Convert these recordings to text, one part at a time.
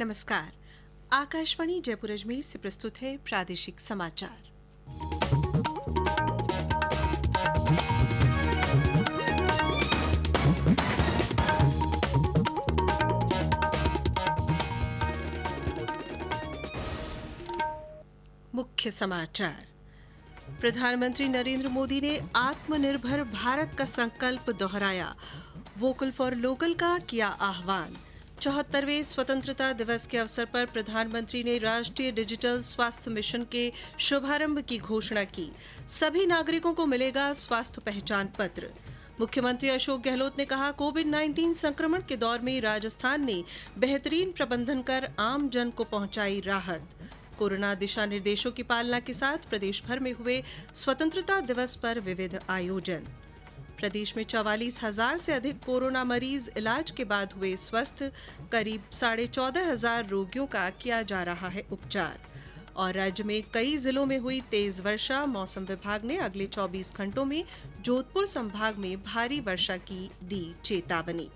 नमस्कार। आकाशवाणी जयपुर अजमेर से प्रस्तुत है प्रादेशिक समाचार। मुख्य समाचार। प्रधानमंत्री नरेंद्र मोदी ने आत्मनिर्भर भारत का संकल्प दोहराया। वोकल फॉर लोकल का किया आह्वान। 74वें स्वतंत्रता दिवस के अवसर पर प्रधानमंत्री ने राष्ट्रीय डिजिटल स्वास्थ्य मिशन के शुभारंभ की घोषणा की। सभी नागरिकों को मिलेगा स्वास्थ्य पहचान पत्र। मुख्यमंत्री अशोक गहलोत ने कहा, कोविड-19 संक्रमण के दौर में राजस्थान ने बेहतरीन प्रबंधन कर आम जन को पहुंचाई राहत। कोरोना दिशा निर्देशों की पालना के साथ प्रदेश भर में हुए स्वतंत्रता दिवस पर विविध आयोजन। प्रदेश में 44,000 से अधिक कोरोना मरीज इलाज के बाद हुए स्वस्थ। करीब 14,500 रोगियों का किया जा रहा है उपचार। और राज्य में कई जिलों में हुई तेज वर्षा। मौसम विभाग ने अगले 24 घंटों में जोधपुर संभाग में भारी वर्षा की दी चेतावनी।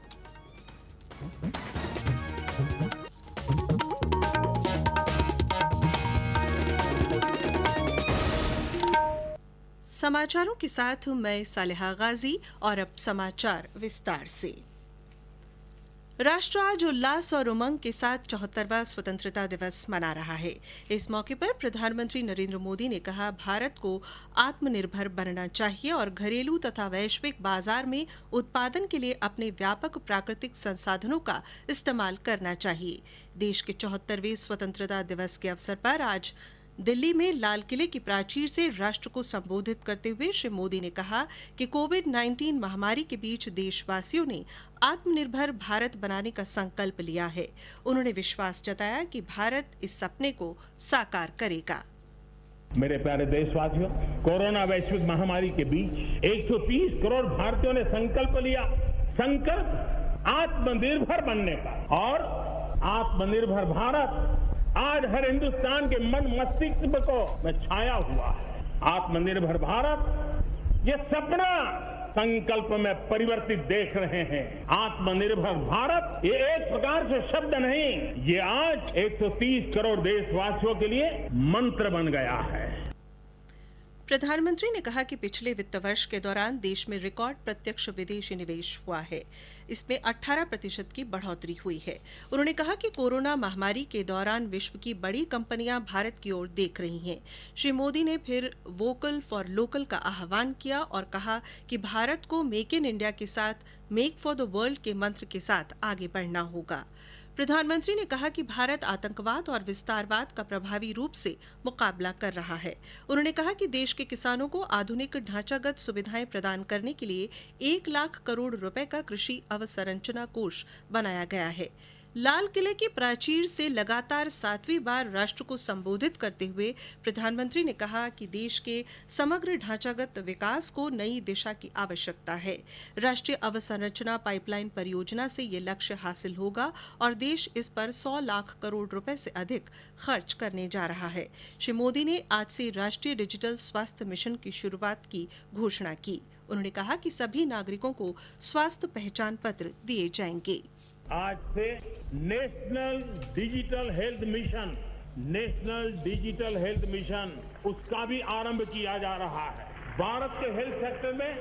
समाचारों के साथ मैं सालिहा गाजी और अब समाचार विस्तार से। राष्ट्र आज उल्लास और उमंग के साथ 74वां स्वतंत्रता दिवस मना रहा है। इस मौके पर प्रधानमंत्री नरेंद्र मोदी ने कहा, भारत को आत्मनिर्भर बनना चाहिए और घरेलू तथा वैश्विक बाजार में उत्पादन के लिए अपने व्यापक प्राकृतिक संसाधनों का इस्तेमाल करना चाहिए। देश के 74वें स्वतंत्रता दिवस के अवसर पर आज दिल्ली में लाल किले की प्राचीर से राष्ट्र को संबोधित करते हुए श्री मोदी ने कहा कि कोविड-19 महामारी के बीच देशवासियों ने आत्मनिर्भर भारत बनाने का संकल्प लिया है। उन्होंने विश्वास जताया कि भारत इस सपने को साकार करेगा। मेरे प्यारे देशवासियों, कोरोना वैश्विक महामारी के बीच 130 करोड़ भारतीयों ने संकल्प लिया। संकल्प आत्मनिर्भर बनने का। और आत्मनिर्भर भारत आज हर हिंदुस्तान के मन मस्तिष्क को में छाया हुआ है। आत्मनिर्भर भारत ये सपना संकल्प में परिवर्तित देख रहे हैं। आत्मनिर्भर भारत ये एक प्रकार से शब्द नहीं, ये आज 130 करोड़ देशवासियों के लिए मंत्र बन गया है। प्रधानमंत्री ने कहा कि पिछले वित्त वर्ष के दौरान देश में रिकॉर्ड प्रत्यक्ष विदेशी निवेश हुआ है। इसमें 18% की बढ़ोतरी हुई है। उन्होंने कहा कि कोरोना महामारी के दौरान विश्व की बड़ी कंपनियां भारत की ओर देख रही हैं। श्री मोदी ने फिर वोकल फॉर लोकल का आह्वान किया और कहा कि भारत को मेक इन इंडिया के साथ मेक फॉर द वर्ल्ड के मंत्र के साथ आगे बढ़ना होगा। प्रधानमंत्री ने कहा कि भारत आतंकवाद और विस्तारवाद का प्रभावी रूप से मुकाबला कर रहा है। उन्होंने कहा कि देश के किसानों को आधुनिक ढांचागत सुविधाएं प्रदान करने के लिए 1 लाख करोड़ रुपए का कृषि अवसंरचना कोष बनाया गया है। लाल किले की प्राचीर से लगातार 7वीं बार राष्ट्र को संबोधित करते हुए प्रधानमंत्री ने कहा कि देश के समग्र ढांचागत विकास को नई दिशा की आवश्यकता है। राष्ट्रीय अवसंरचना पाइपलाइन परियोजना से ये लक्ष्य हासिल होगा और देश इस पर 100 लाख करोड़ रुपए से अधिक खर्च करने जा रहा है। श्री मोदी ने आज से राष्ट्रीय डिजिटल स्वास्थ्य मिशन की शुरुआत की घोषणा की। उन्होंने कहा कि सभी नागरिकों को स्वास्थ्य पहचान पत्र दिए जाएंगे। आज से नेशनल डिजिटल हेल्थ मिशन उसका भी आरंभ किया जा रहा है। भारत के हेल्थ सेक्टर में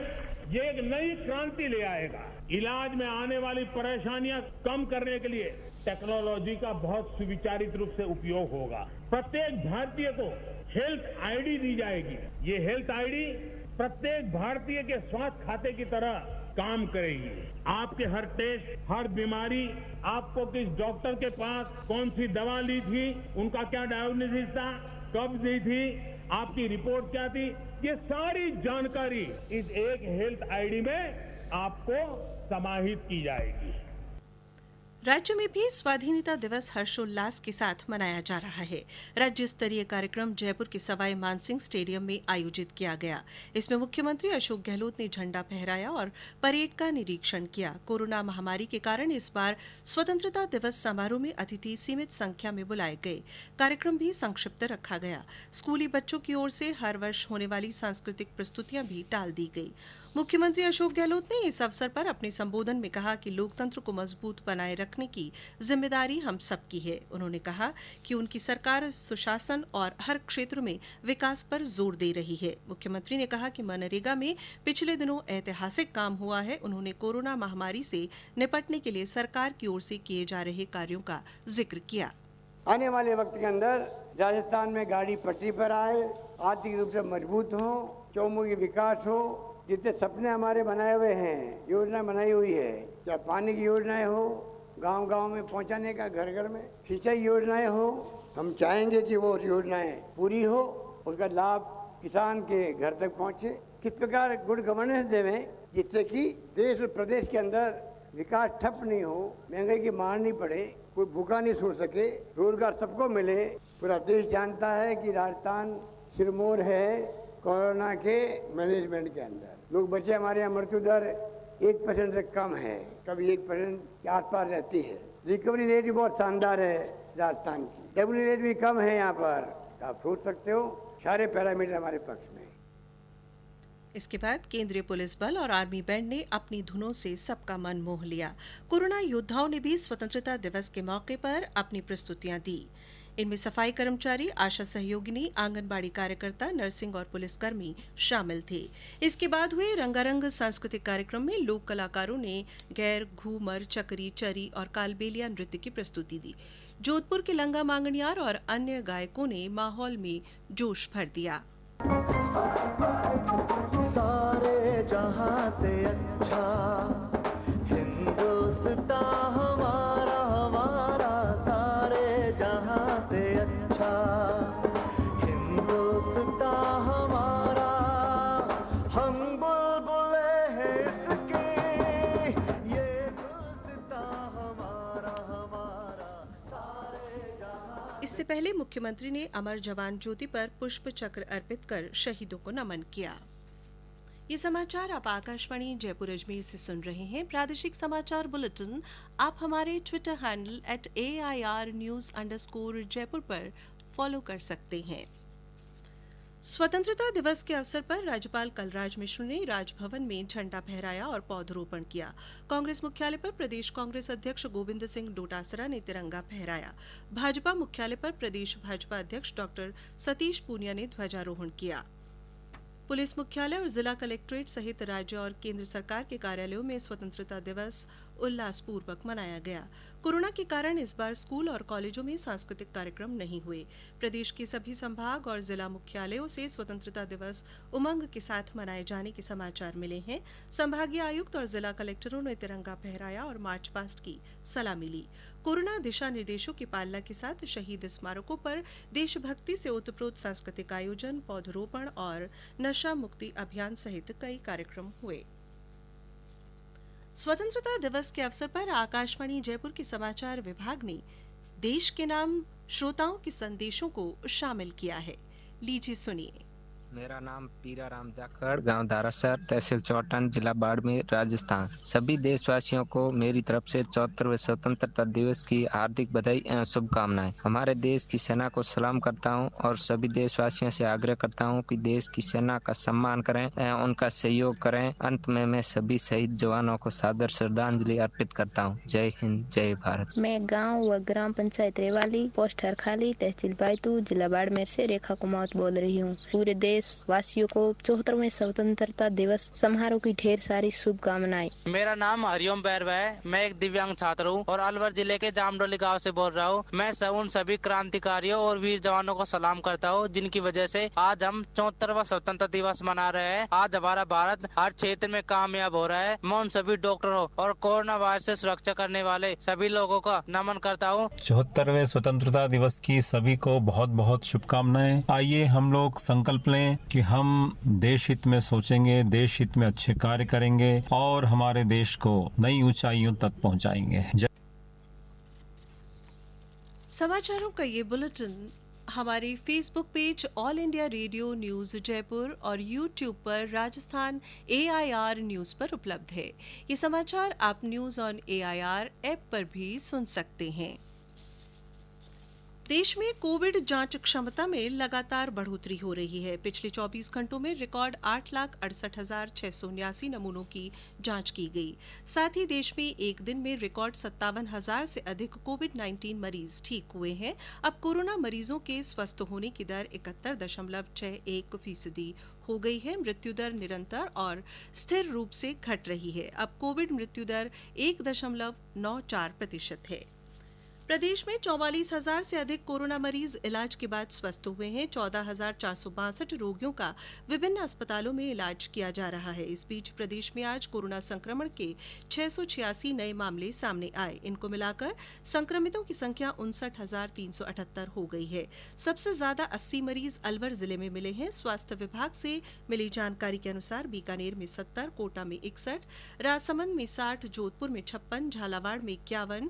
ये एक नई क्रांति ले आएगा। इलाज में आने वाली परेशानियां कम करने के लिए टेक्नोलॉजी का बहुत सुविचारित रूप से उपयोग होगा। प्रत्येक भारतीय को हेल्थ आईडी दी जाएगी। ये हेल्थ आईडी प्रत्येक भारतीय के स्वास्थ्य खाते की तरह काम करेगी। आपके हर टेस्ट, हर बीमारी, आपको किस डॉक्टर के पास कौन सी दवा ली थी, उनका क्या डायग्नोसिस था, कब दी थी, आपकी रिपोर्ट क्या थी, ये सारी जानकारी इस एक हेल्थ आईडी में आपको समाहित की जाएगी। राज्य में भी स्वाधीनता दिवस हर्षोल्लास के साथ मनाया जा रहा है। राज्य स्तरीय कार्यक्रम जयपुर के सवाई मानसिंह स्टेडियम में आयोजित किया गया। इसमें मुख्यमंत्री अशोक गहलोत ने झंडा फहराया और परेड का निरीक्षण किया। कोरोना महामारी के कारण इस बार स्वतंत्रता दिवस समारोह में अतिथि सीमित संख्या में बुलाए गए। कार्यक्रम भी संक्षिप्त रखा गया। स्कूली बच्चों की ओर से हर वर्ष होने वाली सांस्कृतिक प्रस्तुतियां भी टाल दी गई। मुख्यमंत्री अशोक गहलोत ने इस अवसर पर अपने संबोधन में कहा कि लोकतंत्र को मजबूत बनाए रखने की जिम्मेदारी हम सबकी है। उन्होंने कहा कि उनकी सरकार सुशासन और हर क्षेत्र में विकास पर जोर दे रही है। मुख्यमंत्री ने कहा कि मनरेगा में पिछले दिनों ऐतिहासिक काम हुआ है। उन्होंने कोरोना महामारी से निपटने के लिए सरकार की ओर से किए जा रहे कार्यों का जिक्र किया। आने वाले वक्त के अंदर राजस्थान में गाड़ी पटरी पर आए, आर्थिक रूप से मजबूत हो, चौमुखी विकास हो, जितने सपने हमारे बनाए हुए हैं, योजना बनाई हुई है, चाहे पानी की योजनाएं हो, गांव-गांव में पहुंचाने का, घर-घर में सिंचाई योजनाएं हो, हम चाहेंगे कि वो योजनाएं पूरी हो, उसका लाभ किसान के घर तक पहुंचे। किस प्रकार गुड गवर्नेंस देवें जिससे कि देश और प्रदेश के अंदर विकास ठप नहीं हो, महंगाई की मार नहीं पड़े, कोई भूखा नहीं सो सके, रोजगार सबको मिले। पूरा देश जानता है कि राजस्थान सिरमौर है कोरोना के मैनेजमेंट के अंदर। लोग बच्चे हमारे यहाँ मृत्यु दर 1% से कम है, कभी 1% के आसपास रहती है। रिकवरी रेट भी बहुत शानदार है राजस्थान की, डेब्यूटी रेट भी कम है यहाँ पर। आप सोच सकते हो सारे पैरामीटर हमारे पक्ष में। इसके बाद केंद्रीय पुलिस बल और आर्मी बैंड ने अपनी धुनों से सबका मन मोह लिया। कोरोना योद्धाओं ने भी स्वतंत्रता दिवस के मौके पर अपनी प्रस्तुतियां दी। इनमें सफाई कर्मचारी, आशा सहयोगिनी, आंगनबाड़ी कार्यकर्ता, नर्सिंग और पुलिसकर्मी शामिल थे। इसके बाद हुए रंगारंग सांस्कृतिक कार्यक्रम में लोक कलाकारों ने गैर, घूमर, चकरी, चरी और कालबेलिया नृत्य की प्रस्तुति दी। जोधपुर के लंगा मांगनियार और अन्य गायकों ने माहौल में जोश भर दिया। सारे जहां से अच्छा हिंदुस्तान हमारा हमारा, सारे जहां से अच्छा हिंदुस्तान हमारा, हम बुलबुले हैं इसके, ये गुलिस्तान हमारा हमारा, सारे जहां। इससे पहले मुख्यमंत्री ने अमर जवान ज्योति पर पुष्प चक्र अर्पित कर शहीदों को नमन किया। ये समाचार आप आकाशवाणी जयपुर अजमेर से सुन रहे हैं। प्रादेशिक समाचार बुलेटिन आप हमारे ट्विटर हैंडल @AIRnews_जयपुर पर फॉलो कर सकते हैं। स्वतंत्रता दिवस के अवसर पर राज्यपाल कलराज मिश्र ने राजभवन में झंडा फहराया और पौधरोपण किया। कांग्रेस मुख्यालय पर प्रदेश कांग्रेस अध्यक्ष गोविंद सिंह डोटासरा ने तिरंगा फहराया। भाजपा मुख्यालय पर प्रदेश भाजपा अध्यक्ष डॉ सतीश पूनिया ने ध्वजारोहण किया। पुलिस मुख्यालय और जिला कलेक्ट्रेट सहित राज्य और केंद्र सरकार के कार्यालयों में स्वतंत्रता दिवस उल्लासपूर्वक मनाया गया। कोरोना के कारण इस बार स्कूल और कॉलेजों में सांस्कृतिक कार्यक्रम नहीं हुए। प्रदेश के सभी संभाग और जिला मुख्यालयों से स्वतंत्रता दिवस उमंग के साथ मनाए जाने के समाचार मिले हैं। संभागीय आयुक्त और जिला कलेक्टरों ने तिरंगा फहराया और मार्च पास्ट की सलामी ली। कोरोना दिशा निर्देशों की पालना के साथ शहीद स्मारकों पर देशभक्ति से ओतप्रोत सांस्कृतिक आयोजन, पौधरोपण और नशा मुक्ति अभियान सहित कई कार्यक्रम हुए। स्वतंत्रता दिवस के अवसर पर आकाशवाणी जयपुर के समाचार विभाग ने देश के नाम श्रोताओं के संदेशों को शामिल किया है। लीजिए सुनिए। मेरा नाम पीरा राम जाखड़, गांव दारासर, तहसील चौटन, जिला बाड़मेर, राजस्थान। सभी देशवासियों को मेरी तरफ से 74वें स्वतंत्रता दिवस की हार्दिक बधाई एवं शुभकामनाएं। हमारे देश की सेना को सलाम करता हूं और सभी देशवासियों से आग्रह करता हूं कि देश की सेना का सम्मान करें एवं उनका सहयोग करें। अंत में मैं सभी शहीद जवानों को सादर श्रद्धांजलि अर्पित करता हूं। जय हिंद, जय भारत। मैं गांव व ग्राम पंचायत रेवाली, पोस्ट हरखाली, तहसील बायतू, जिला बाड़मेर से रेखा कुमावत बोल रही हूँ। पूरे देश वासियों को 74वें स्वतंत्रता दिवस समारोह की ढेर सारी शुभकामनाएं। मेरा नाम हरिओम बैरवा है। मैं एक दिव्यांग छात्र हूँ और अलवर जिले के जामडोली गांव से बोल रहा हूँ। मैं उन सभी क्रांतिकारियों और वीर जवानों को सलाम करता हूँ जिनकी वजह से आज हम 74वां स्वतंत्रता दिवस मना रहे हैं। आज हमारा भारत हर क्षेत्र में कामयाब हो रहा है। मैं उन सभी डॉक्टरों और कोरोना वायरस से सुरक्षा करने वाले सभी लोगों का नमन करता हूँ। 74वें स्वतंत्रता दिवस की सभी को बहुत बहुत शुभकामनाएं। आइए हम लोग संकल्प लें कि हम देश हित में सोचेंगे, देश हित में अच्छे कार्य करेंगे और हमारे देश को नई ऊंचाइयों तक पहुंचाएंगे। समाचारों का ये बुलेटिन हमारे Facebook page all India radio news Jaipur और यूट्यूब पर राजस्थान AIR न्यूज पर उपलब्ध है। ये समाचार आप न्यूज ऑन AIR ऐप पर भी सुन सकते हैं। देश में कोविड जांच क्षमता में लगातार बढ़ोतरी हो रही है। पिछले 24 घंटों में रिकॉर्ड 8,68,679 नमूनों की जांच की गई। साथ ही देश में एक दिन में रिकॉर्ड 57,000 से अधिक कोविड-19 मरीज ठीक हुए हैं। अब कोरोना मरीजों के स्वस्थ होने की दर 71.61% हो गई है। मृत्यु दर निरंतर और स्थिर रूप से घट रही है। अब कोविड मृत्यु दर 1.94% है। प्रदेश में 44,000 से अधिक कोरोना मरीज इलाज के बाद स्वस्थ हुए हैं। 14,462 रोगियों का विभिन्न अस्पतालों में इलाज किया जा रहा है। इस बीच प्रदेश में आज कोरोना संक्रमण के 686 नए मामले सामने आए। इनको मिलाकर संक्रमितों की संख्या 59,378 हो गई है। सबसे ज्यादा 80 मरीज अलवर जिले में मिले हैं। स्वास्थ्य विभाग से मिली जानकारी के अनुसार बीकानेर में 70, कोटा में 61, राजसमंद में 60, जोधपुर में 56, झालावाड़ में 51,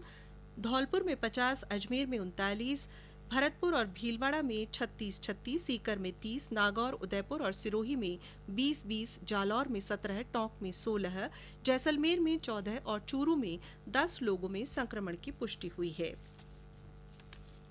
धौलपुर में 50, अजमेर में 39, भरतपुर और भीलवाड़ा में 36, सीकर में 30, नागौर, उदयपुर और सिरोही में 20, जालौर में 17, टोंक में 16, जैसलमेर में 14 और चूरू में 10 लोगों में संक्रमण की पुष्टि हुई है।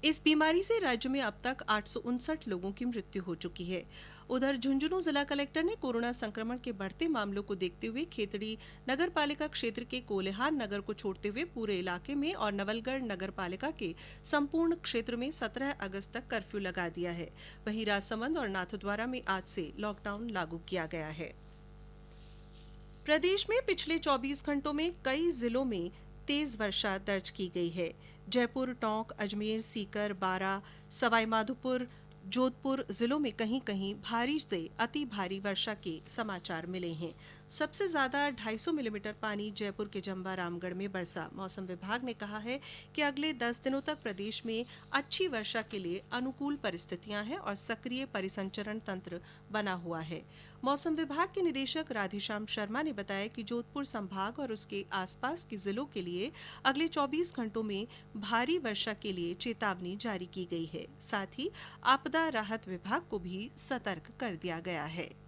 इस बीमारी से राज्य में अब तक 859 लोगों की मृत्यु हो चुकी है। उधर झुंझुनू जिला कलेक्टर ने कोरोना संक्रमण के बढ़ते मामलों को देखते हुए खेतड़ी नगर पालिका क्षेत्र के कोल्हान नगर को छोड़ते हुए पूरे इलाके में और नवलगढ़ नगर पालिका के संपूर्ण क्षेत्र में 17 अगस्त तक कर्फ्यू लगा दिया है। वहीं राजसमंद और नाथद्वारा में आज से लॉकडाउन लागू किया गया है। प्रदेश में पिछले 24 घंटों में कई जिलों में तेज वर्षा दर्ज की गई है। जयपुर, टोंक, अजमेर, सीकर, बारां, सवाईमाधोपुर, जोधपुर जिलों में कहीं कहीं भारी से अति भारी वर्षा के समाचार मिले हैं। सबसे ज्यादा 250 मिलीमीटर पानी जयपुर के जंबा रामगढ़ में बरसा। मौसम विभाग ने कहा है कि अगले 10 दिनों तक प्रदेश में अच्छी वर्षा के लिए अनुकूल परिस्थितियां हैं और सक्रिय परिसंचरण तंत्र बना हुआ है। मौसम विभाग के निदेशक राधेश्याम शर्मा ने बताया कि जोधपुर संभाग और उसके आसपास के जिलों के लिए अगले 24 घंटों में भारी वर्षा के लिए चेतावनी जारी की गई है। साथ ही आपदा राहत विभाग को भी सतर्क कर दिया गया है।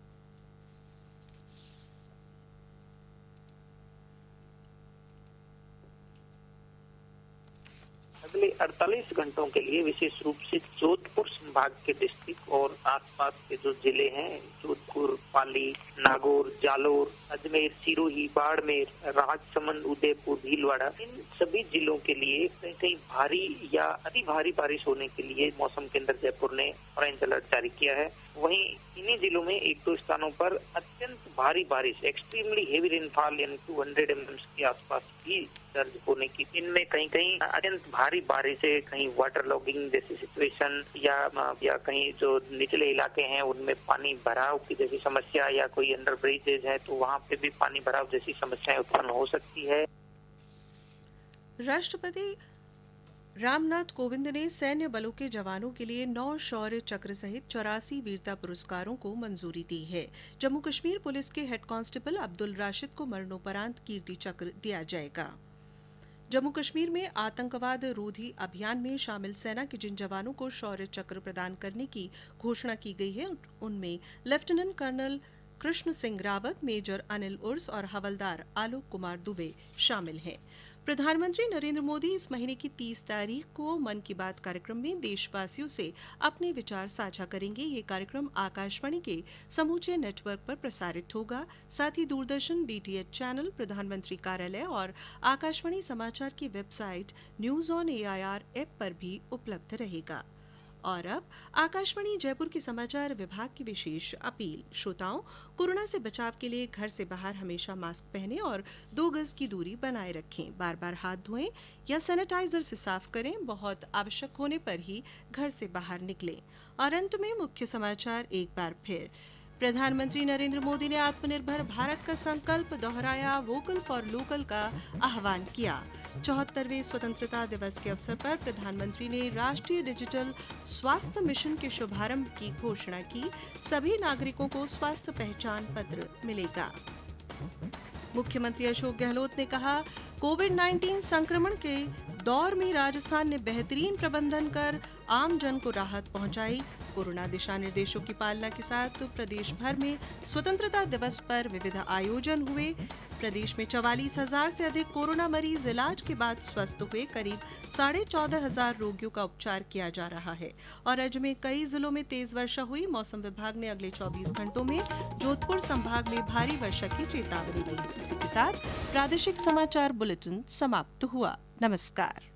अगले 48 घंटों के लिए विशेष रूप से जोधपुर संभाग के डिस्ट्रिक्ट और आसपास के जो जिले हैं, जोधपुर, पाली, नागौर, जालोर, अजमेर, सिरोही, बाड़मेर, राजसमंद, उदयपुर, भीलवाड़ा, इन सभी जिलों के लिए कहीं कहीं भारी या अति भारी बारिश होने के लिए मौसम केंद्र जयपुर ने ऑरेंज अलर्ट जारी किया है। वहीं इन्हीं जिलों में एक दो स्थानों पर अत्यंत भारी बारिश, एक्सट्रीमली हेवी रेनफॉल यानी 200 mm के आसपास भी दर्ज होने की, इनमें कहीं कहीं अत्यंत भारी बारिश है, कहीं वाटर लॉगिंग जैसी सिचुएशन या कहीं जो निचले इलाके हैं उनमें पानी भराव की जैसी समस्या या कोई अंडर ब्रिजेज है तो वहाँ पे भी पानी भराव जैसी समस्याएं उत्पन्न हो सकती है। राष्ट्रपति रामनाथ कोविंद ने सैन्य बलों के जवानों के लिए 9 शौर्य चक्र सहित 84 वीरता पुरस्कारों को मंजूरी दी है। जम्मू कश्मीर पुलिस के हेड कांस्टेबल अब्दुल राशिद को मरणोपरांत कीर्ति चक्र दिया जाएगा। जम्मू कश्मीर में आतंकवाद रोधी अभियान में शामिल सेना के जिन जवानों को शौर्य चक्र प्रदान करने की घोषणा की गई है उनमें lieutenant colonel Krishna Singh Rawat, major Anil Urs और हवलदार आलोक कुमार दुबे शामिल हैं। प्रधानमंत्री नरेंद्र मोदी इस महीने की 30 तारीख को मन की बात कार्यक्रम में देशवासियों से अपने विचार साझा करेंगे। ये कार्यक्रम आकाशवाणी के समूचे नेटवर्क पर प्रसारित होगा। साथ ही दूरदर्शन डीटीएच चैनल, प्रधानमंत्री कार्यालय और आकाशवाणी समाचार की website news on AIR app पर भी उपलब्ध रहेगा। और अब आकाशवाणी जयपुर के समाचार विभाग की विशेष अपील। श्रोताओं, कोरोना से बचाव के लिए घर से बाहर हमेशा मास्क पहनें और 2 गज की दूरी बनाए रखें। बार बार हाथ धोएं या सैनिटाइजर से साफ करें। बहुत आवश्यक होने पर ही घर से बाहर निकलें। और अंत में मुख्य समाचार एक बार फिर। प्रधानमंत्री नरेंद्र मोदी ने आत्मनिर्भर भारत का संकल्प दोहराया, वोकल फॉर लोकल का आह्वान किया। 74वें स्वतंत्रता दिवस के अवसर पर प्रधानमंत्री ने राष्ट्रीय डिजिटल स्वास्थ्य मिशन के शुभारंभ की घोषणा की। सभी नागरिकों को स्वास्थ्य पहचान पत्र मिलेगा। मुख्यमंत्री अशोक गहलोत ने कहा, कोविड-19 संक्रमण के दौर में राजस्थान ने बेहतरीन प्रबंधन कर आम जन को राहत पहुंचाई। कोरोना दिशा निर्देशों की पालना के साथ प्रदेश भर में स्वतंत्रता दिवस पर विविध आयोजन हुए। प्रदेश में 44,000 से अधिक कोरोना मरीज इलाज के बाद स्वस्थ हुए। करीब 14,500 रोगियों का उपचार किया जा रहा है। और राज्य में कई जिलों में तेज वर्षा हुई। मौसम विभाग ने अगले 24 घंटों में जोधपुर संभाग में भारी वर्षा की चेतावनी दी है। इसी के साथ प्रादेशिक समाचार बुलेटिन समाप्त हुआ। नमस्कार।